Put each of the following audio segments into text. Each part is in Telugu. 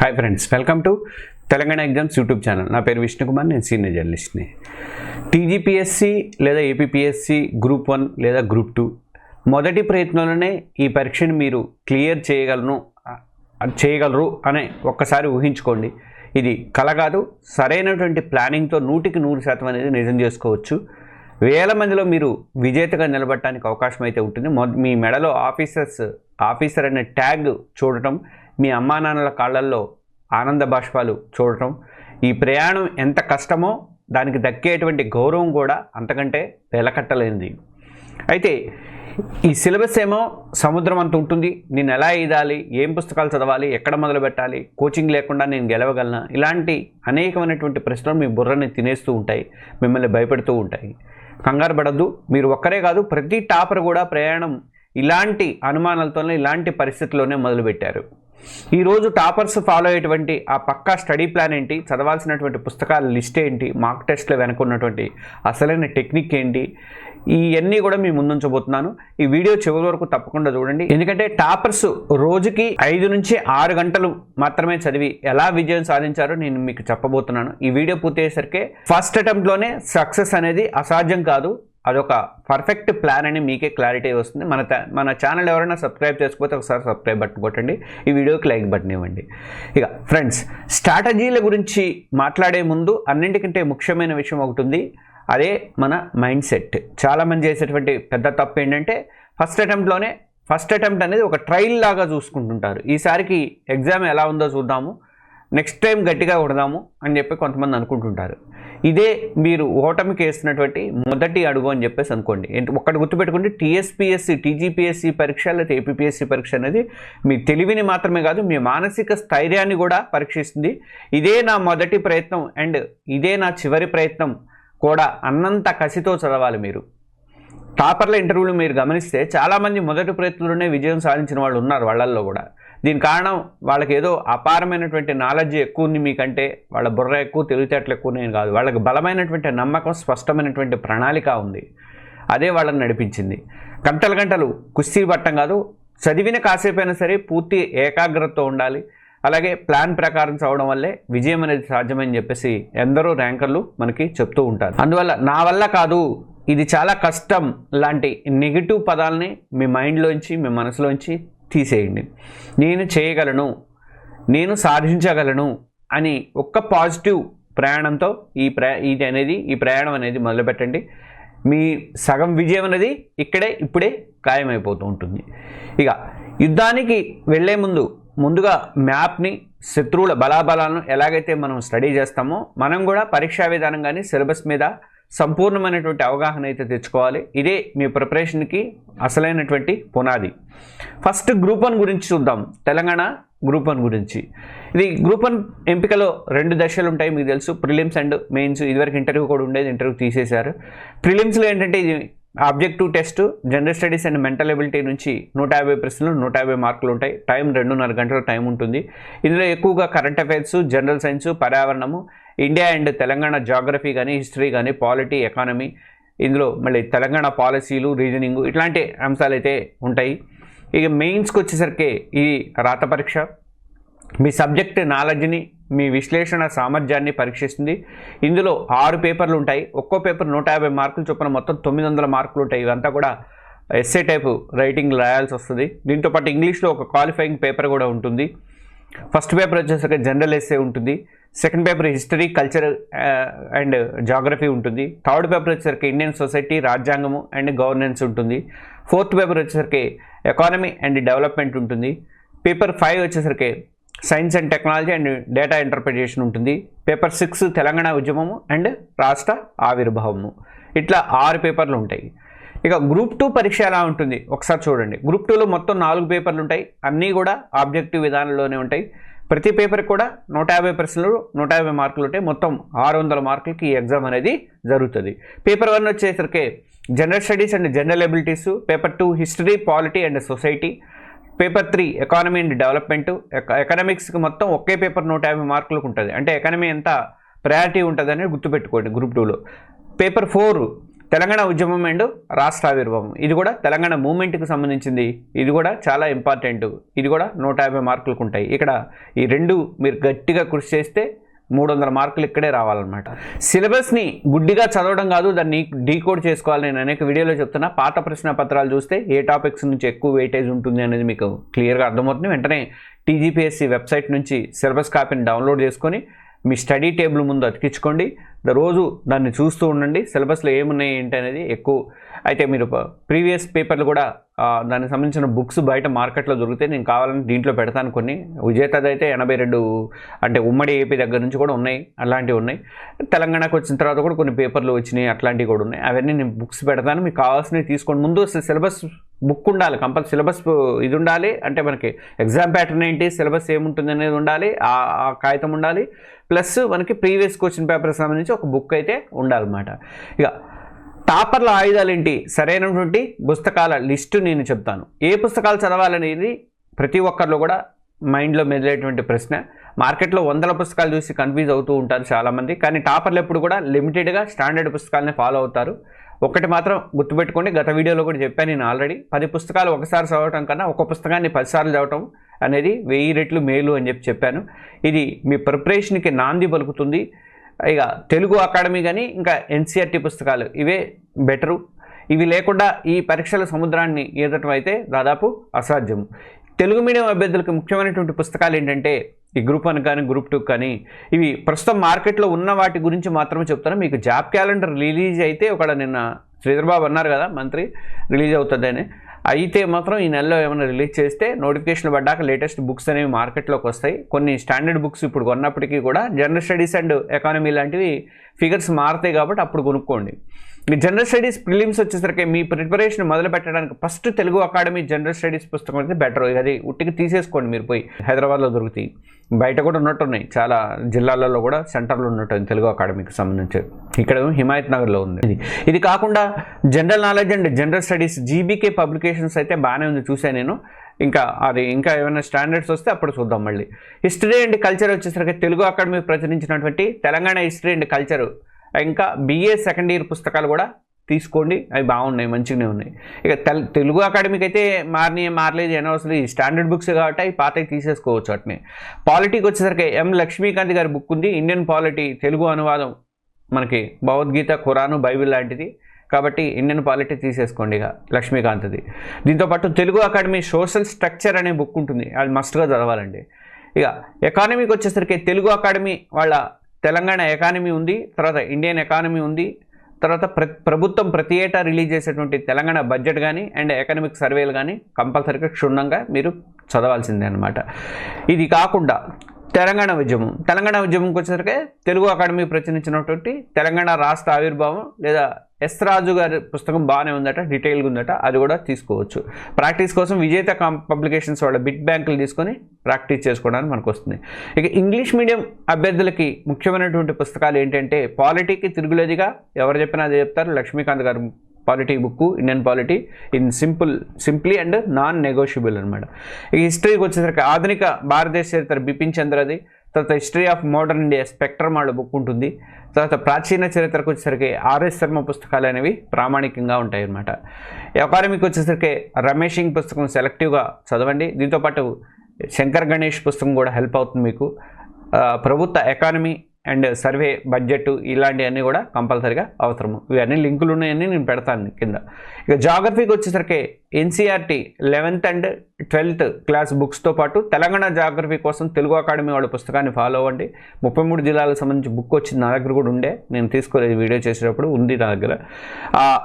Hi friends, welcome to Telangana exams YouTube channel. నా పేరు విష్ణుకుమార్, నేను సీనియర్ జర్నలిస్ట్ని. టీజీపీఎస్సీ లేదా ఏపీపీఎస్సీ గ్రూప్ 1 లేదా గ్రూప్ 2 మొదటి ప్రయత్నంలోనే ఈ పరీక్షను మీరు క్లియర్ చేయగలరు అనే ఒక్కసారి ఊహించుకోండి. ఇది కల కాదు, సరైనటువంటి ప్లానింగ్తో 100% అనేది నిజం చేసుకోవచ్చు. వేల మందిలో మీరు విజేతగా నిలబడటానికి అవకాశం అయితే ఉంటుంది. మీ మెడలో ఆఫీసర్ అనే ట్యాగ్ చూడటం, మీ అమ్మా నాన్నల కాళ్ళల్లో ఆనంద బాష్పాలు చూడటం, ఈ ప్రయాణం ఎంత కష్టమో దానికి దక్కేటువంటి గౌరవం కూడా అంతకంటే వెలకట్టలేనిది. అయితే ఈ సిలబస్ ఏమో సముద్రం అంత ఉంటుంది. నేను ఎలా ఈదాలి, ఏం పుస్తకాలు చదవాలి, ఎక్కడ మొదలు పెట్టాలి, కోచింగ్ లేకుండా నేను గెలవగలనా, ఇలాంటి అనేకమైనటువంటి ప్రశ్నలు మీ బుర్రని తినేస్తూ ఉంటాయి, మిమ్మల్ని భయపెడుతూ ఉంటాయి. కంగారు పడద్దు. మీరు ఒక్కరే కాదు, ప్రతి టాపర్ కూడా ప్రయాణం ఇలాంటి అనుమానాలతోనే, ఇలాంటి పరిస్థితుల్లోనే మొదలుపెట్టారు. ఈరోజు టాపర్స్ ఫాలో అయ్యేటువంటి ఆ పక్కా స్టడీ ప్లాన్ ఏంటి, చదవాల్సినటువంటి పుస్తకాల లిస్ట్ ఏంటి, మార్క్ టెస్ట్లో వెనుకున్నటువంటి అసలైన టెక్నిక్ ఏంటి, ఇవన్నీ కూడా మీ ముందుంచబోతున్నాను. ఈ వీడియో చివరి వరకు తప్పకుండా చూడండి. ఎందుకంటే టాపర్స్ రోజుకి 5 నుంచి 6 గంటలు మాత్రమే చదివి ఎలా విజయం సాధించారో నేను మీకు చెప్పబోతున్నాను. ఈ వీడియో పూర్తయ్యేసరికి ఫస్ట్ అటెంప్ట్లోనే సక్సెస్ అనేది అసాధ్యం కాదు, అదొక పర్ఫెక్ట్ ప్లాన్ అని మీకే క్లారిటీ వస్తుంది. మన ఛానల్ ఎవరైనా సబ్స్క్రైబ్ చేసుకోకపోతే ఒకసారి సబ్స్క్రైబ్ బటన్ కొట్టండి, ఈ వీడియోకి లైక్ బటన్ ఇవ్వండి. ఇక ఫ్రెండ్స్, స్ట్రాటజీల గురించి మాట్లాడే ముందు అన్నింటికంటే ముఖ్యమైన విషయం ఒకటి ఉంది, అదే మన మైండ్ సెట్. చాలామంది చేసేటువంటి పెద్ద తప్పు ఏంటంటే ఫస్ట్ అటెంప్ట్ అనేది ఒక ట్రయల్ లాగా చూసుకుంటుంటారు. ఈసారికి ఎగ్జామ్ ఎలా ఉందో చూద్దాము, నెక్స్ట్ టైం గట్టిగా కొడదాము అని చెప్పి కొంతమంది అనుకుంటుంటారు. ఇదే మీరు ఓటమికి వేస్తున్నటువంటి మొదటి అడుగు అని చెప్పేసి అనుకోండి. ఒక్కటి గుర్తుపెట్టుకోండి, టీఎస్పీఎస్సీ, టీజీపీఎస్సీ పరీక్ష లేదా ఏపీపీఎస్సీ పరీక్ష అనేది మీ తెలివిని మాత్రమే కాదు, మీ మానసిక స్థైర్యాన్ని కూడా పరీక్షిస్తుంది. ఇదే నా మొదటి ప్రయత్నం అండ్ ఇదే నా చివరి ప్రయత్నం కూడా అన్నంత కసితో చదవాలి మీరు. టాపర్ల ఇంటర్వ్యూలు మీరు గమనిస్తే చాలామంది మొదటి ప్రయత్నంలోనే విజయం సాధించిన వాళ్ళు ఉన్నారు వాళ్ళల్లో కూడా. దీని కారణం వాళ్ళకి ఏదో అపారమైనటువంటి నాలెడ్జ్ ఎక్కువ ఉంది మీకంటే, వాళ్ళ బుర్ర ఎక్కువ, తెలివితేటలు ఎక్కువ నేను కాదు, వాళ్ళకి బలమైనటువంటి నమ్మకం, స్పష్టమైనటువంటి ప్రణాళిక ఉంది. అదే వాళ్ళని నడిపించింది. గంటలు కుస్తీ పట్టం కాదు, చదివిన కాసేపైనా సరే పూర్తి ఏకాగ్రతతో ఉండాలి. అలాగే ప్లాన్ ప్రకారం చదవడం వల్లే విజయం అనేది సాధ్యమని చెప్పేసి ఎందరో ర్యాంకర్లు మనకి చెప్తూ ఉంటారు. అందువల్ల నా వల్ల కాదు, ఇది చాలా కష్టం లాంటి నెగిటివ్ పదాలని మీ మైండ్లోంచి, మీ మనసులోంచి తీసేయండి. నేను చేయగలను, నేను సాధించగలను అని ఒక్క పాజిటివ్ ప్రయాణంతో ఈ ప్రయాణం అనేది మొదలుపెట్టండి. మీ సగం విజయం అనేది ఇప్పుడే ఖాయమైపోతూ ఉంటుంది. ఇక యుద్ధానికి వెళ్లే ముందుగా మ్యాప్ని, శత్రువుల బలాబలాలను ఎలాగైతే మనం స్టడీ చేస్తామో మనం కూడా పరీక్షా విధానం కానీ సిలబస్ మీద సంపూర్ణమైనటువంటి అవగాహన అయితే తెచ్చుకోవాలి. ఇదే మీ ప్రిపరేషన్కి అసలైనటువంటి పునాది. ఫస్ట్ గ్రూప్ 1 గురించి చూద్దాం. తెలంగాణ గ్రూప్ 1 గురించి. ఇది గ్రూప్ 1 ఎంపికలో 2 దశలు ఉంటాయి, మీకు తెలుసు, ప్రిలిమ్స్ అండ్ మెయిన్స్. ఇదివరకు ఇంటర్వ్యూ కూడా ఉండేది, ఇంటర్వ్యూ తీసేశారు. ప్రిలిమ్స్లో ఏంటంటే ఇది objective test, general studies and mental ability నుంచి 150 ప్రశ్నలు, 150 మార్కులు ఉంటాయి. టైం 2.5 గంటల టైం ఉంటుంది. ఇందులో ఎక్కువగా కరెంట్ అఫైర్స్, జనరల్ సైన్స్, పర్యావరణము, ఇండియా అండ్ తెలంగాణ జాగ్రఫీ కానీ, హిస్టరీ కానీ, పాలిటీ, ఎకానమీ, ఇందులో మళ్ళీ తెలంగాణ పాలసీలు, రీజనింగ్, ఇట్లాంటి అంశాలు అయితే ఉంటాయి. ఇక మెయిన్స్కి వచ్చేసరికి ఇది రాత పరీక్ష. మీ సబ్జెక్ట్ నాలెడ్జ్ని, మీ విశ్లేషణ సామర్థ్యాన్ని పరీక్షిస్తుంది. ఇందులో 6 పేపర్లు ఉంటాయి. ఒక్కో పేపర్ 150 మార్కులు చొప్పున మొత్తం 900 మార్కులు ఉంటాయి. ఇవంతా కూడా ఎస్సే టైపు రైటింగ్ రాయాల్సి వస్తుంది. దీంతోపాటు ఇంగ్లీష్లో ఒక క్వాలిఫైయింగ్ పేపర్ కూడా ఉంటుంది. ఫస్ట్ పేపర్ వచ్చేసరికి జనరల్ ఎస్సే ఉంటుంది. Second paper history, culture and geography ఉంటుంది. థర్డ్ పేపర్ వచ్చేసరికి ఇండియన్ సొసైటీ, రాజ్యాంగము అండ్ గవర్నెన్స్ ఉంటుంది. ఫోర్త్ పేపర్ వచ్చేసరికి ఎకానమీ అండ్ డెవలప్మెంట్ ఉంటుంది. పేపర్ 5 వచ్చేసరికి science and technology and data interpretation ఉంటుంది. పేపర్ 6 తెలంగాణ ఉద్యమము అండ్ రాష్ట్ర ఆవిర్భావము. ఇట్లా 6 పేపర్లు ఉంటాయి. ఇక గ్రూప్ 2 పరీక్ష ఎలా ఉంటుంది ఒకసారి చూడండి. గ్రూప్ 2లో మొత్తం 4 పేపర్లు ఉంటాయి. అన్నీ కూడా ఆబ్జెక్టివ్ విధానంలోనే ఉంటాయి. ప్రతి పేపర్ కూడా 150 ప్రశ్నలు, 150 మార్కులు ఉంటాయి. మొత్తం 600 మార్కులకి ఈ ఎగ్జామ్ అనేది జరుగుతుంది. పేపర్ 1 వచ్చేసరికి general studies and general abilities. Paper 2 history, polity and society. Paper 3 economy and development. ఎకనామిక్స్కి మొత్తం ఒకే పేపర్ 150 మార్కులకు ఉంటుంది. అంటే ఎకానమీ ఎంత ప్రయారిటీ ఉంటుందని గుర్తుపెట్టుకోండి గ్రూప్ 2లో. పేపర్ 4 తెలంగాణ ఉద్యమం అండ్ రాష్ట్ర ఆవిర్భావం, ఇది కూడా తెలంగాణ మూమెంట్కి సంబంధించింది. ఇది కూడా చాలా ఇంపార్టెంట్. ఇది కూడా 150 మార్కులకు ఉంటాయి. ఇక్కడ ఈ రెండు మీరు గట్టిగా కృషి చేస్తే 300 మార్కులు ఇక్కడే రావాలన్నమాట. సిలబస్ని గుడ్డిగా చదవడం కాదు, దాన్ని డీకోడ్ చేసుకోవాలి. నేను అనేక వీడియోలో చెప్తున్నా. పాత ప్రశ్న పత్రాలు చూస్తే ఏ టాపిక్స్ నుంచి ఎక్కువ వెయిటేజ్ ఉంటుంది అనేది మీకు క్లియర్గా అర్థమవుతుంది. వెంటనే టీజీపీఎస్సీ వెబ్సైట్ నుంచి సిలబస్ కాపీని డౌన్లోడ్ చేసుకొని మీ స్టడీ టేబుల్ ముందు అతికించుకోండి. రోజు దాన్ని చూస్తూ ఉండండి. సిలబస్లో ఏమున్నాయి ఏంటి అనేది ఎక్కువ అయితే మీరు ప్రీవియస్ పేపర్లు కూడా దానికి సంబంధించిన బుక్స్ బయట మార్కెట్లో దొరికితే నేను కావాలని దీంట్లో పెడతాను కొన్ని. విజేతది అయితే 82 అంటే ఉమ్మడి ఏపీ దగ్గర నుంచి కూడా ఉన్నాయి, అలాంటివి ఉన్నాయి. తెలంగాణకు వచ్చిన తర్వాత కూడా కొన్ని పేపర్లు వచ్చినాయి, అట్లాంటివి కూడా ఉన్నాయి. అవన్నీ నేను బుక్స్ పెడతాను, మీకు కావాల్సినవి తీసుకోండి. ముందు సిలబస్ బుక్ ఉండాలి, కంపల్సరీ సిలబస్ ఇది ఉండాలి. అంటే మనకి ఎగ్జామ్ ప్యాటర్న్ ఏంటి, సిలబస్ ఏముంటుంది అనేది ఉండాలి, ఆ కాగితం ఉండాలి. ప్లస్ మనకి ప్రీవియస్ క్వశ్చన్ పేపర్కి సంబంధించి ఒక బుక్ అయితే ఉండాలన్నమాట. ఇక టాపర్ల ఆయుధాలు ఏంటి, సరైనటువంటి పుస్తకాల లిస్టు నేను చెప్తాను. ఏ పుస్తకాలు చదవాలనేది ప్రతి ఒక్కరిలో కూడా మైండ్లో మెదిలేటువంటి ప్రశ్న. మార్కెట్లో 100 పుస్తకాలు చూసి కన్ఫ్యూజ్ అవుతూ ఉంటారు చాలామంది. కానీ టాపర్లు ఎప్పుడు కూడా లిమిటెడ్గా స్టాండర్డ్ పుస్తకాలని ఫాలో అవుతారు. ఒకటి మాత్రం గుర్తుపెట్టుకోండి, గత వీడియోలో కూడా చెప్పాను నేను ఆల్రెడీ. 10 పుస్తకాలు ఒకసారి చదవటం కన్నా ఒక పుస్తకాన్ని 10 సార్లు చదవటం అనేది 1000 రెట్లు మేలు అని చెప్పాను. ఇది మీ ప్రిపరేషన్కి నాంది పలుకుతుంది. ఇక తెలుగు అకాడమీ కానీ ఇంకా ఎన్సీఆర్టీ పుస్తకాలు ఇవే బెటరు. ఇవి లేకుండా ఈ పరీక్షల సముద్రాన్ని ఈదటం అయితే దాదాపు అసాధ్యము. తెలుగు మీడియం అభ్యర్థులకు ముఖ్యమైనటువంటి పుస్తకాలు ఏంటంటే ఈ గ్రూప్ 1 కానీ గ్రూప్ 2 కానీ ఇవి ప్రస్తుతం మార్కెట్లో ఉన్న వాటి గురించి మాత్రమే చెప్తాను. మీకు జాబ్ క్యాలెండర్ రిలీజ్ అయితే నిన్న శ్రీధర్ బాబు అన్నారు కదా మంత్రి రిలీజ్ అవుతుందని, అయితే మాత్రం ఈ నెలలో ఏమైనా రిలీజ్ చేస్తే నోటిఫికేషన్ పడ్డాక లేటెస్ట్ బుక్స్ అనేవి మార్కెట్లోకి వస్తాయి. కొన్ని స్టాండర్డ్ బుక్స్ ఇప్పుడు కొన్నప్పటికీ కూడా జనరల్ స్టడీస్ అండ్ ఎకానమీ లాంటివి ఫిగర్స్ మారుతాయి కాబట్టి అప్పుడు కొనుక్కోండి. ఈ జనరల్ స్టడీస్ ప్రిలిమ్స్ వచ్చేసరికి మీ ప్రిపరేషన్ మొదలు పెట్టడానికి first Telugu academy general studies పుస్తకం అయితే బెటర్. అది ఉట్టికి తీసేసుకోండి మీరు పోయి, హైదరాబాద్లో దొరుకుతాయి, బయట కూడా ఉన్నట్టున్నాయి, చాలా జిల్లాలలో కూడా సెంటర్లో ఉన్నట్టు తెలుగు అకాడమీకి సంబంధించి. ఇక్కడ హిమాయత్ నగర్లో ఉంది. ఇది కాకుండా general knowledge and general studies GBK publications అయితే బాగానే ఉంది, చూసాను నేను. ఇంకా ఏమైనా స్టాండర్డ్స్ వస్తే అప్పుడు చూద్దాం. మళ్ళీ హిస్టరీ అండ్ కల్చర్ వచ్చేసరికి తెలుగు అకాడమీ ప్రచురించినటువంటి తెలంగాణ హిస్టరీ అండ్ కల్చర్, ఇంకా BA సెకండ్ ఇయర్ పుస్తకాలు కూడా తీసుకోండి, అవి బాగున్నాయి, మంచిగానే ఉన్నాయి. ఇక తెలుగు అకాడమీకి అయితే మారలేదు అనవసరం, ఈ స్టాండర్డ్ బుక్స్ కాబట్టి అవి పాతవి తీసేసుకోవచ్చు. అట్నే పాలిటీకి వచ్చేసరికి M. లక్ష్మీకాంత్ గారి బుక్ ఉంది, ఇండియన్ పాలిటీ తెలుగు అనువాదం, మనకి భగవద్గీత, ఖురాను, బైబిల్ లాంటిది కాబట్టి ఇండియన్ పాలిటీ తీసేసుకోండి ఇక లక్ష్మీకాంత్ది. దీంతోపాటు తెలుగు అకాడమీ సోషల్ స్ట్రక్చర్ అనే బుక్ ఉంటుంది, అది మస్ట్గా చదవాలండి. ఇక ఎకానమీకి వచ్చేసరికి తెలుగు అకాడమీ వాళ్ళ తెలంగాణ ఎకానమీ ఉంది, తర్వాత ఇండియన్ ఎకానమీ ఉంది, తర్వాత ప్రభుత్వం ప్రతి ఏటా రిలీజ్ చేసేటువంటి తెలంగాణ బడ్జెట్ కానీ అండ్ ఎకనామిక్ సర్వేలు కానీ కంపల్సరీగా క్షుణ్ణంగా మీరు చదవాల్సిందే అనమాట. ఇది కాకుండా తెలంగాణ ఉద్యమంకి వచ్చేసరికి తెలుగు అకాడమీ ప్రచురించినటువంటి తెలంగాణ రాష్ట్ర ఆవిర్భావం లేదా ఎస్ రాజు గారి పుస్తకం బాగానే ఉందట, డీటెయిల్గా ఉందట, అది కూడా తీసుకోవచ్చు. ప్రాక్టీస్ కోసం విజేత పబ్లికేషన్స్ వాళ్ళ బిట్ బ్యాంకులు తీసుకొని ప్రాక్టీస్ చేసుకోవడానికి మనకు వస్తుంది. ఇక ఇంగ్లీష్ మీడియం అభ్యర్థులకి ముఖ్యమైనటువంటి పుస్తకాలు ఏంటంటే పాలిటీకి తిరుగులేదిగా ఎవరు చెప్పినా అదే చెప్తారు, లక్ష్మీకాంత్ గారు polity book, Indian polity in simply and non negotiable అనమాట. ఇక హిస్టరీకి వచ్చేసరికి ఆధునిక భారతదేశ చరిత్ర బిపిన్ చంద్రది, తర్వాత history of modern India spectrum వాళ్ళ బుక్ ఉంటుంది. తర్వాత ప్రాచీన చరిత్రకు వచ్చేసరికి RS శర్మ పుస్తకాలు అనేవి ప్రామాణికంగా ఉంటాయి అన్నమాట. ఎకానమీకి వచ్చేసరికి రమేష్ సింగ్ పుస్తకం సెలెక్టివ్గా చదవండి. దీంతోపాటు శంకర్ గణేష్ పుస్తకం కూడా హెల్ప్ అవుతుంది మీకు. ప్రభుత్వ ఎకానమీ అండ్ సర్వే బడ్జెట్ ఇలాంటివన్నీ కూడా కంపల్సరీగా అవసరము. ఇవన్నీ లింకులు ఉన్నాయని నేను పెడతాను కింద. ఇక జాగ్రఫీకి వచ్చేసరికి NCERT 11th and 12th class బుక్స్తో పాటు తెలంగాణ జాగ్రఫీ కోసం తెలుగు అకాడమీ వాళ్ళ పుస్తకాన్ని ఫాలో అవ్వండి. 33 జిల్లాలకు సంబంధించి బుక్ వచ్చింది, నా దగ్గర కూడా ఉండే, నేను తీసుకోలేదు, వీడియో చేసేటప్పుడు ఉంది నా దగ్గర.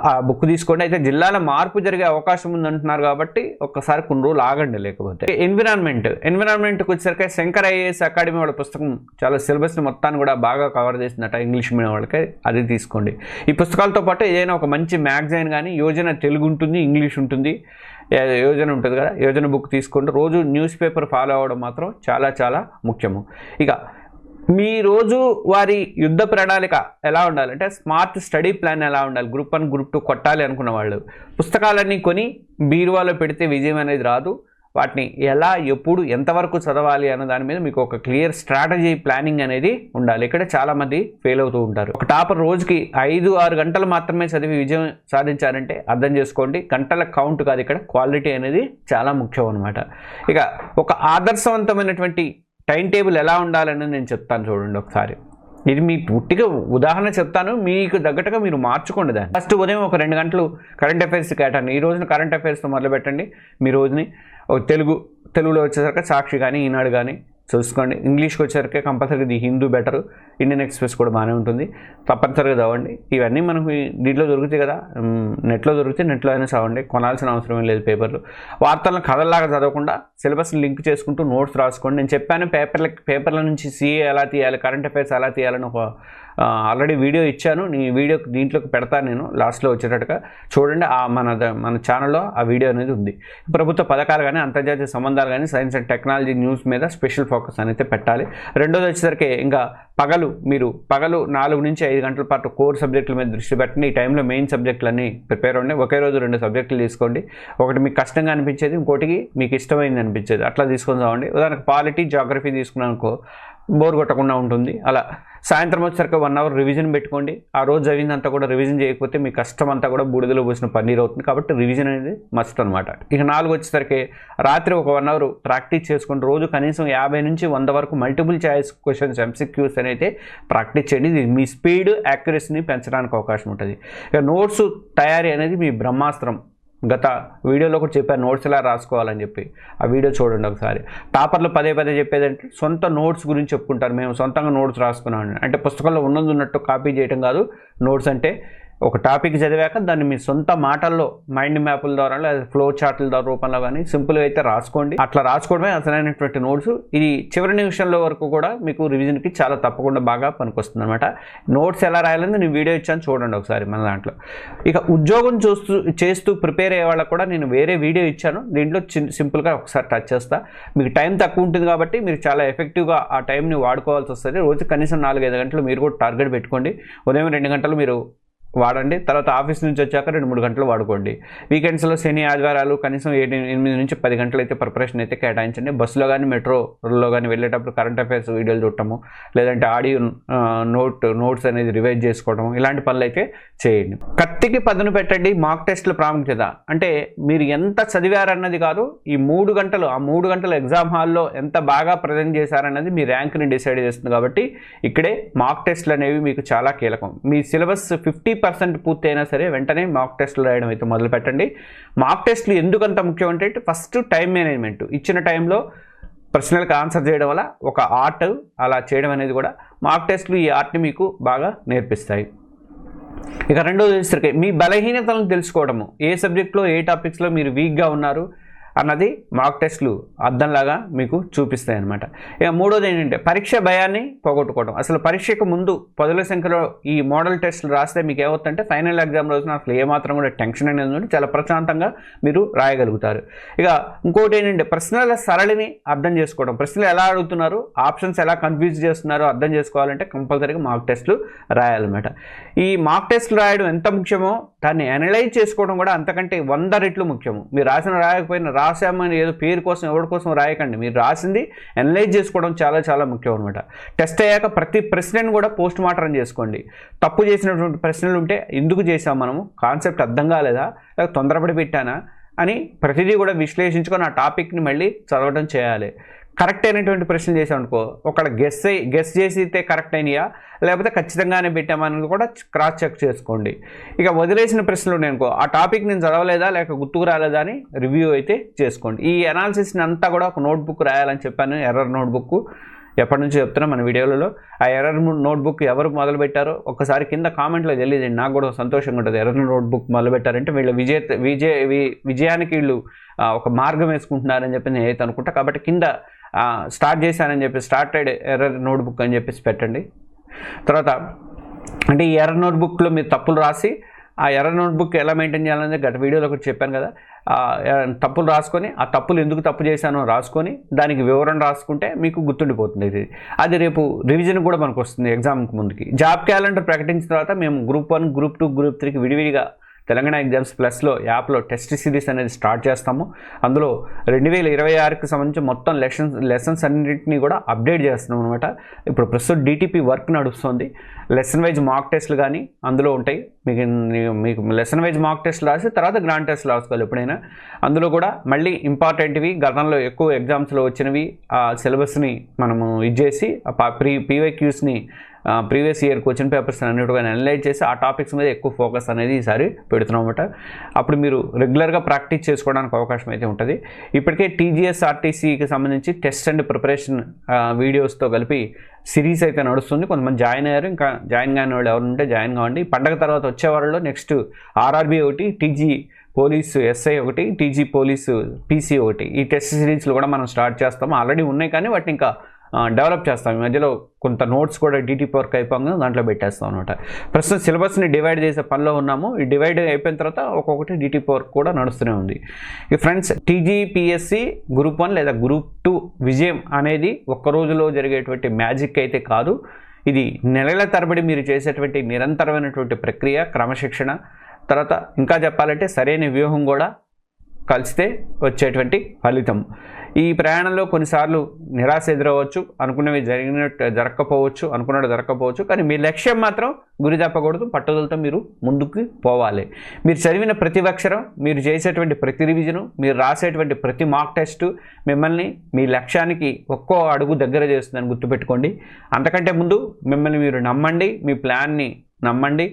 ఆ బుక్ తీసుకోండి. అయితే జిల్లాల మార్పు జరిగే అవకాశం ఉందంటున్నారు కాబట్టి ఒక్కసారి కొన్ని రోజులు ఆగండి. లేకపోతే ఎన్విరాన్మెంట్కి వచ్చేసరికి శంకర్ IAS అకాడమీ వాళ్ళ పుస్తకం చాలా సిలబస్ని మొత్తాన్ని కూడా బాగా కవర్ చేసిందట ఇంగ్లీష్ మీడియం వాళ్ళకి, అది తీసుకోండి. ఈ పుస్తకాలతో పాటు ఏదైనా ఒక మంచి మ్యాగజైన్ కానీ, యోజన తెలుగు ఉంటుంది, ఇంగ్లీష్ ఉంటుంది, యోజన ఉంటుంది కదా, యోజన బుక్ తీసుకోండి. రోజు న్యూస్ పేపర్ ఫాలో అవ్వడం మాత్రం చాలా చాలా ముఖ్యము. ఇక మీ రోజు వారి యుద్ధ ప్రణాళిక ఎలా ఉండాలంటే స్మార్ట్ స్టడీ ప్లాన్ ఎలా ఉండాలి. గ్రూప్ 1 గ్రూప్ 2 కొట్టాలి అనుకున్న వాళ్ళు పుస్తకాలన్నీ కొని బీరువాలో పెడితే విజయం అనేది రాదు. వాటిని ఎలా ఎప్పుడు ఎంతవరకు చదవాలి అన్న దాని మీద మీకు ఒక క్లియర్ స్ట్రాటజీ ప్లానింగ్ అనేది ఉండాలి. ఇక్కడ చాలామంది ఫెయిల్ అవుతూ ఉంటారు. ఒక టాపర్ రోజుకి 5-6 గంటలు మాత్రమే చదివి విజయం సాధించారంటే అర్థం చేసుకోండి, గంటల కౌంట్ కాదు, ఇక్కడ క్వాలిటీ అనేది చాలా ముఖ్యం అనమాట. ఇక ఒక ఆదర్శవంతమైనటువంటి టైం టేబుల్ ఎలా ఉండాలని నేను చెప్తాను చూడండి ఒకసారి. ఇది మీ పుట్టిగా ఉదాహరణ చెప్తాను, మీకు తగ్గట్టుగా మీరు మార్చుకోండి దాన్ని. ఫస్ట్ ఉదయం ఒక 2 గంటలు కరెంట్ అఫైర్స్ కేటాన్ని. ఈ రోజున కరెంట్ అఫైర్స్తో మొదలు పెట్టండి. మీ రోజుని తెలుగులో వచ్చేసరికి సాక్షి కానీ ఈనాడు కానీ చూసుకోండి. ఇంగ్లీష్కి వచ్చేసరికి compulsory the Hindu better, Indian express కూడా బాగానే ఉంటుంది, తప్పనిసరిగా చదవండి. ఇవన్నీ మనకు దీంట్లో దొరుకుతాయి కదా, నెట్లో దొరికితే నెట్లో అయినా చదవండి, కొనాల్సిన అవసరం లేదు పేపర్లు. వార్తలను కథల్లాగా చదవకుండా సిలబస్ని లింక్ చేసుకుంటూ నోట్స్ రాసుకోండి. నేను చెప్పాను పేపర్ల నుంచి సిఏ ఎలా తీయాలి, కరెంట్ అఫైర్స్ ఎలా తీయాలని ఒక ఆల్రెడీ వీడియో ఇచ్చాను. నీ వీడియో దీంట్లోకి పెడతాను నేను లాస్ట్లో వచ్చేటట్టుగా చూడండి. మన ఛానల్లో ఆ వీడియో అనేది ఉంది. ప్రభుత్వ పథకాలు కానీ అంతర్జాతీయ సంబంధాలు కానీ సైన్స్ అండ్ టెక్నాలజీ న్యూస్ మీద స్పెషల్ ఫోకస్ అనేది పెట్టాలి. రెండోది వచ్చేసరికి ఇంకా పగలు 4 నుంచి 5 గంటల పాటు కోర్ సబ్జెక్టుల మీద దృష్టి పెట్టండి. ఈ టైంలో మెయిన్ సబ్జెక్టులన్నీ ప్రిపేర్ అవ్వండి. ఒకే రోజు 2 సబ్జెక్టులు తీసుకోండి. ఒకటి మీకు కష్టంగా అనిపించేది, ఇంకోటికి మీకు ఇష్టమైంది అనిపించేది, అట్లా తీసుకొని చదవండి. ఉదాహరణకు పాలిటీ, జాగ్రఫీ తీసుకున్నానుకో బోర్ కొట్టకుండా ఉంటుంది. అలా సాయంత్రం వచ్చేసరికి 1 అవర్ రివిజన్ పెట్టుకోండి. ఆ రోజు చదివిందంతా కూడా రివిజన్ చేయకపోతే మీ కష్టం అంతా కూడా బూడిదలో పోసిన పన్నీర్ అవుతుంది. కాబట్టి రివిజన్ అనేది మస్ట్ అనమాట. ఇక 4 వచ్చేసరికి రాత్రి ఒక 1 అవర్ ప్రాక్టీస్ చేసుకోండి. రోజు కనీసం 50 నుంచి 100 వరకు మల్టిపుల్ చాయిస్ క్వశ్చన్స్ MCQs అనేది ప్రాక్టీస్ చేయండి. ఇది మీ స్పీడ్ యాక్యురసీని పెంచడానికి అవకాశం ఉంటుంది. ఇక నోట్స్ తయారీ అనేది మీ బ్రహ్మాస్త్రం. గత వీడియోలో కూడా చెప్పాను నోట్స్ ఎలా రాసుకోవాలని చెప్పి, ఆ వీడియో చూడండి ఒకసారి. టాపర్లు పదే చెప్పేదంటే సొంత నోట్స్ గురించి చెప్పుకుంటారు. మేము సొంతంగా నోట్స్ రాసుకున్నాం అంటే పుస్తకంలో ఉన్నట్టు కాపీ చేయడం కాదు. నోట్స్ అంటే ఒక టాపిక్ చదివాక దాన్ని మీ సొంత మాటల్లో మైండ్ మ్యాప్ల ద్వారా లేదా ఫ్లో చార్ట్ల రూపంలో కానీ సింపుల్గా అయితే రాసుకోండి. అట్లా రాసుకోవడమే అసలైనటువంటి నోట్స్. ఇది చివరి నిమిషంలో వరకు కూడా మీకు రివిజన్కి చాలా తప్పకుండా బాగా పనికొస్తుంది అనమాట. నోట్స్ ఎలా రాయాలని నేను వీడియో ఇచ్చాను చూడండి ఒకసారి మన దాంట్లో. ఇక ఉద్యోగం చేస్తూ ప్రిపేర్ అయ్యే వాళ్ళకు కూడా నేను వేరే వీడియో ఇచ్చాను. దీంట్లో సింపుల్గా ఒకసారి టచ్ చేస్తా. మీకు టైం తక్కువ ఉంటుంది కాబట్టి మీరు చాలా ఎఫెక్టివ్గా ఆ టైంని వాడుకోవాల్సి వస్తుంది. రోజు కనీసం 4-5 గంటలు మీరు కూడా టార్గెట్ పెట్టుకోండి. ఉదయం 2 గంటలు మీరు వాడండి. తర్వాత ఆఫీస్ నుంచి వచ్చాక 2-3 గంటలు వాడుకోండి. వీకెండ్స్లో శని ఆదివారాలు కనీసం 8 నుంచి 10 గంటలు అయితే ప్రిపరేషన్ అయితే కేటాయించండి. బస్సులో కానీ మెట్రోలో కానీ వెళ్ళేటప్పుడు కరెంట్ అఫైర్స్ వీడియోలు చూడటము, లేదంటే ఆడియో నోట్స్ అనేది రివైజ్ చేసుకోవడం, ఇలాంటి పనులు అయితే చేయండి. కత్తికి పదును పెట్టండి మాక్ టెస్ట్ల ప్రాముఖ్యత. అంటే మీరు ఎంత చదివారన్నది కాదు, ఈ 3 గంటలు ఆ 3 గంటల ఎగ్జామ్ హాల్లో ఎంత బాగా ప్రజెంట్ చేశారన్నది మీ ర్యాంక్ని డిసైడ్ చేస్తుంది. కాబట్టి ఇక్కడే మాక్ టెస్ట్లు అనేవి మీకు చాలా కీలకం. మీ సిలబస్ 50% పూర్తి అయినా సరే వెంటనే మాక్ టెస్టులు రాయడం అయితే మొదలు పెట్టండి. మాక్ టెస్టులు ఎందుకంత ముఖ్యం అంటే ఫస్ట్ టైం మేనేజ్మెంట్. ఇచ్చిన టైంలో ప్రశ్నలకు ఆన్సర్ చేయడం వల్ల ఒక ఆర్ట్ అలా చేయడం అనేది కూడా మాక్ టెస్టులు ఈ ఆర్ట్ని మీకు బాగా నేర్పిస్తాయి. ఇక రెండోది వచ్చేసరికి మీ బలహీనతలను తెలుసుకోవడము. ఏ సబ్జెక్ట్లో ఏ టాపిక్స్లో మీరు వీక్గా ఉన్నారు అన్నది మాక్ టెస్ట్లు అద్దంలాగా మీకు చూపిస్తాయి అన్నమాట. ఇక మూడోది ఏంటంటే పరీక్ష భయాన్ని పోగొట్టుకోవడం. అసలు పరీక్షకు ముందు 10ల సంఖ్యలో ఈ మోడల్ టెస్టులు రాస్తే మీకు ఏమవుతుందంటే ఫైనల్ ఎగ్జామ్ రోజున అసలు ఏమాత్రం కూడా టెన్షన్ అనేది ఉంది, చాలా ప్రశాంతంగా మీరు రాయగలుగుతారు. ఇక ఇంకోటి ఏంటంటే ప్రశ్నల సరళిని అర్థం చేసుకోవడం. ప్రశ్నలు ఎలా అడుగుతున్నారు, ఆప్షన్స్ ఎలా కన్ఫ్యూజ్ చేస్తున్నారో అర్థం చేసుకోవాలంటే కంపల్సరీగా మాక్ టెస్టులు రాయాలన్నమాట. ఈ మాక్ టెస్టులు రాయడం ఎంత ముఖ్యమో దాన్ని అనలైజ్ చేసుకోవడం కూడా అంతకంటే 100 రెట్లు ముఖ్యము. మీరు రాయకపోయినా రాసామని ఏదో పేరు కోసం ఎవరి కోసం రాయకండి. మీరు రాసింది అనలైజ్ చేసుకోవడం చాలా చాలా ముఖ్యం అనమాట. టెస్ట్ అయ్యాక ప్రతి ప్రశ్నను కూడా పోస్ట్ మార్టం చేసుకోండి. తప్పు చేసినటువంటి ప్రశ్నలు ఉంటే ఎందుకు చేసాం, మనము కాన్సెప్ట్ అర్థం కాలేదా, లేక తొందరపడి పెట్టానా అని ప్రతిదీ కూడా విశ్లేషించుకొని ఆ టాపిక్ని మళ్ళీ చదవడం చేయాలి. కరెక్ట్ అయినటువంటి ప్రశ్నలు చేసామనుకో, ఒకళ్ళ గెస్ చేసితే కరెక్ట్ అయినాయా లేకపోతే ఖచ్చితంగానే పెట్టామని కూడా క్రాస్ చెక్ చేసుకోండి. ఇక వదిలేసిన ప్రశ్నలు ఉన్నాయనుకో, ఆ టాపిక్ నేను చదవలేదా లేక గుర్తుకు రాలేదా అని రివ్యూ అయితే చేసుకోండి. ఈ అనాలిసిస్ని అంతా కూడా ఒక నోట్బుక్ రాయాలని చెప్పాను, ఎర్రర్ నోట్బుక్. ఎప్పటి నుంచో చెప్తున్నా మన వీడియోలలో. ఆ ఎర్రర్ నోట్బుక్ ఎవరు మొదలుపెట్టారో ఒక్కసారి కింద కామెంట్లో తెలియదండి, నాకు కూడా సంతోషంగా ఉంటుంది. ఎర్రర్ నోట్బుక్ మొదలుపెట్టారంటే వీళ్ళ విజయానికి వీళ్ళు ఒక మార్గం వేసుకుంటున్నారని చెప్పి నేను అయితే అనుకుంటా. కాబట్టి కింద స్టార్ట్ చేశానని చెప్పి స్టార్టెడ్ ఎర్రర్ నోట్బుక్ అని చెప్పేసి పెట్టండి. తర్వాత అంటే ఈ ఎర్రర్ నోట్బుక్లో మీరు తప్పులు రాసి ఆ ఎర్రర్ నోట్బుక్ ఎలా మెయింటైన్ చేయాలనేది గత వీడియోలో ఒకటి చెప్పాను కదా. తప్పులు రాసుకొని ఆ తప్పులు ఎందుకు తప్పు చేశానో రాసుకొని దానికి వివరణ రాసుకుంటే మీకు గుర్తుండిపోతుంది. అది రేపు రివిజన్ కూడా మనకు వస్తుంది ఎగ్జామ్కి ముందుకి. జాబ్ క్యాలెండర్ ప్రకటించిన తర్వాత మేము గ్రూప్ 1, గ్రూప్ 2, గ్రూప్ 3కి విడివిడిగా తెలంగాణ ఎగ్జామ్స్ ప్లస్లో యాప్లో టెస్ట్ సిరీస్ అనేది స్టార్ట్ చేస్తాము. అందులో 2026కి సంబంధించి మొత్తం లెసన్స్ అన్నింటినీ కూడా అప్డేట్ చేస్తున్నాం అనమాట. ఇప్పుడు ప్రస్తుతం డిటిపి వర్క్ నడుస్తుంది. లెసన్ వైజ్ మాక్ టెస్ట్లు కానీ అందులో ఉంటాయి. మీకు లెసన్ వైజ్ మాక్ టెస్ట్ రాసి తర్వాత గ్రాండ్ టెస్ట్ రాసుకోవాలి ఎప్పుడైనా. అందులో కూడా మళ్ళీ ఇంపార్టెంట్వి గతంలో ఎక్కువ ఎగ్జామ్స్లో వచ్చినవి ఆ సిలబస్ని మనము ఇచ్చేసి పీవైక్యూస్ని ప్రీవియస్ ఇయర్ క్వశ్చన్ పేపర్స్ అన్నిటిగా అనలైజ్ చేసి ఆ టాపిక్స్ మీద ఎక్కువ ఫోకస్ అనేది ఈసారి పెడుతున్నాం అనమాట. అప్పుడు మీరు రెగ్యులర్గా ప్రాక్టీస్ చేసుకోవడానికి అవకాశం అయితే ఉంటుంది. ఇప్పటికే టీజీఎస్ ఆర్టీసీకి సంబంధించి టెస్ట్ అండ్ ప్రిపరేషన్ వీడియోస్తో కలిపి సిరీస్ అయితే నడుస్తుంది. కొంతమంది జాయిన్ అయ్యారు, ఇంకా జాయిన్ కాని వాళ్ళు ఎవరు ఉంటే జాయిన్ కావండి. పండగ తర్వాత వచ్చే వాళ్ళలో నెక్స్ట్ ఆర్ఆర్బీ ఒకటి, టీజీ పోలీసు ఎస్ఐ ఒకటి, టీజీ పోలీసు పీసీ ఒకటి, ఈ టెస్ట్ సిరీస్లు కూడా మనం స్టార్ట్ చేస్తాము. ఆల్రెడీ ఉన్నాయి కానీ వాటిని ఇంకా డెవలప్ చేస్తాం. ఈ మధ్యలో కొంత నోట్స్ కూడా డిటిపి వర్క్ అయిపోగా దాంట్లో పెట్టేస్తాం అనమాట. ప్రస్తుతం సిలబస్ని డివైడ్ చేసే పనిలో ఉన్నాము. ఈ డివైడ్ అయిపోయిన తర్వాత ఒక్కొక్కటి డిటిపి వర్క్ కూడా నడుస్తూనే ఉంది. ఈ ఫ్రెండ్స్, టీజీపీఎస్సీ గ్రూప్ 1 లేదా గ్రూప్ 2 విజయం అనేది ఒక్క రోజులో జరిగేటువంటి మ్యాజిక్ అయితే కాదు. ఇది నెలల తరబడి మీరు చేసేటువంటి నిరంతరమైనటువంటి ప్రక్రియ, క్రమశిక్షణ, తర్వాత ఇంకా చెప్పాలంటే సరైన వ్యూహం కూడా కలిస్తే వచ్చేటువంటి ఫలితం. ఈ ప్రయాణంలో కొన్నిసార్లు నిరాశ ఎదురవచ్చు, అనుకున్నవి జరగకపోవచ్చు, అనుకున్నట్టు జరగకపోవచ్చు. కానీ మీ లక్ష్యం మాత్రం గురి తప్పకూడదు. పట్టుదలతో మీరు ముందుకు పోవాలి. మీరు చదివిన ప్రతి అక్షరం, మీరు చేసేటువంటి ప్రతి రివిజను, మీరు రాసేటువంటి ప్రతి మాక్ టెస్టు మిమ్మల్ని మీ లక్ష్యానికి ఒక్కో అడుగు దగ్గర చేస్తుందని గుర్తుపెట్టుకోండి. అంతకంటే ముందు మిమ్మల్ని మీరు నమ్మండి, మీ ప్లాన్ని నమ్మండి.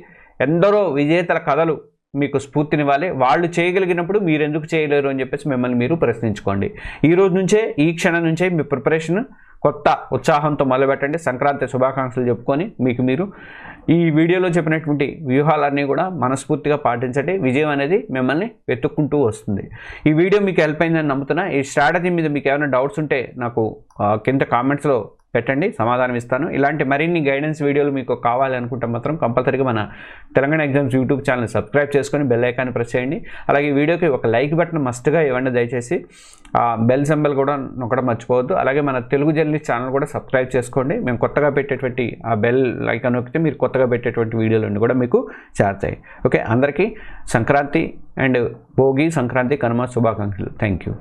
ఎందరో విజేతల కథలు మీకు స్ఫూర్తినివ్వాలి. వాళ్ళు చేయగలిగినప్పుడు మీరు ఎందుకు చేయలేరు అని చెప్పేసి మిమ్మల్ని మీరు ప్రశ్నించుకోండి. ఈ రోజు నుంచే, ఈ క్షణం నుంచే మీ ప్రిపరేషన్ కొత్త ఉత్సాహంతో మొదలుపెట్టండి. సంక్రాంతి శుభాకాంక్షలు చెప్పుకొని మీరు ఈ వీడియోలో చెప్పినటువంటి వ్యూహాలన్నీ కూడా మనస్ఫూర్తిగా పాటించండి. విజయం అనేది మిమ్మల్ని వెతుక్కుంటూ వస్తుంది. ఈ వీడియో మీకు హెల్ప్ అయిందని నమ్ముతున్నా. ఈ స్ట్రాటజీ మీద మీకు ఏమైనా డౌట్స్ ఉంటే నాకు కింద కామెంట్స్లో పెట్టండి, సమాధానం ఇస్తాను. ఇలాంటి మరిన్ని గైడెన్స్ వీడియోలు మీకు కావాలి అనుకుంటే మాత్రం కంపల్సరీగా మన Telangana exams YouTube channel subscribe చేసుకొని బెల్ ఐకాన్ ప్రెస్ చేయండి. అలాగే ఈ వీడియోకి ఒక లైక్ బటన్ మస్ట్గా ఇవ్వండి దయచేసి. బెల్ సింబల్ కూడా నొక్కడం మర్చిపోవద్దు. అలాగే మన తెలుగు జర్నలిస్ట్ ఛానల్ కూడా సబ్స్క్రైబ్ చేసుకోండి. మేము కొత్తగా పెట్టేటువంటి ఆ బెల్ ఐకాన్ నొక్కితే మీరు కొత్తగా పెట్టేటువంటి వీడియోలన్నీ కూడా మీకు చేరుతాయి. ఓకే, అందరికీ సంక్రాంతి అండ్ భోగి, సంక్రాంతి, కనుమ శుభాకాంక్షలు. Thank you.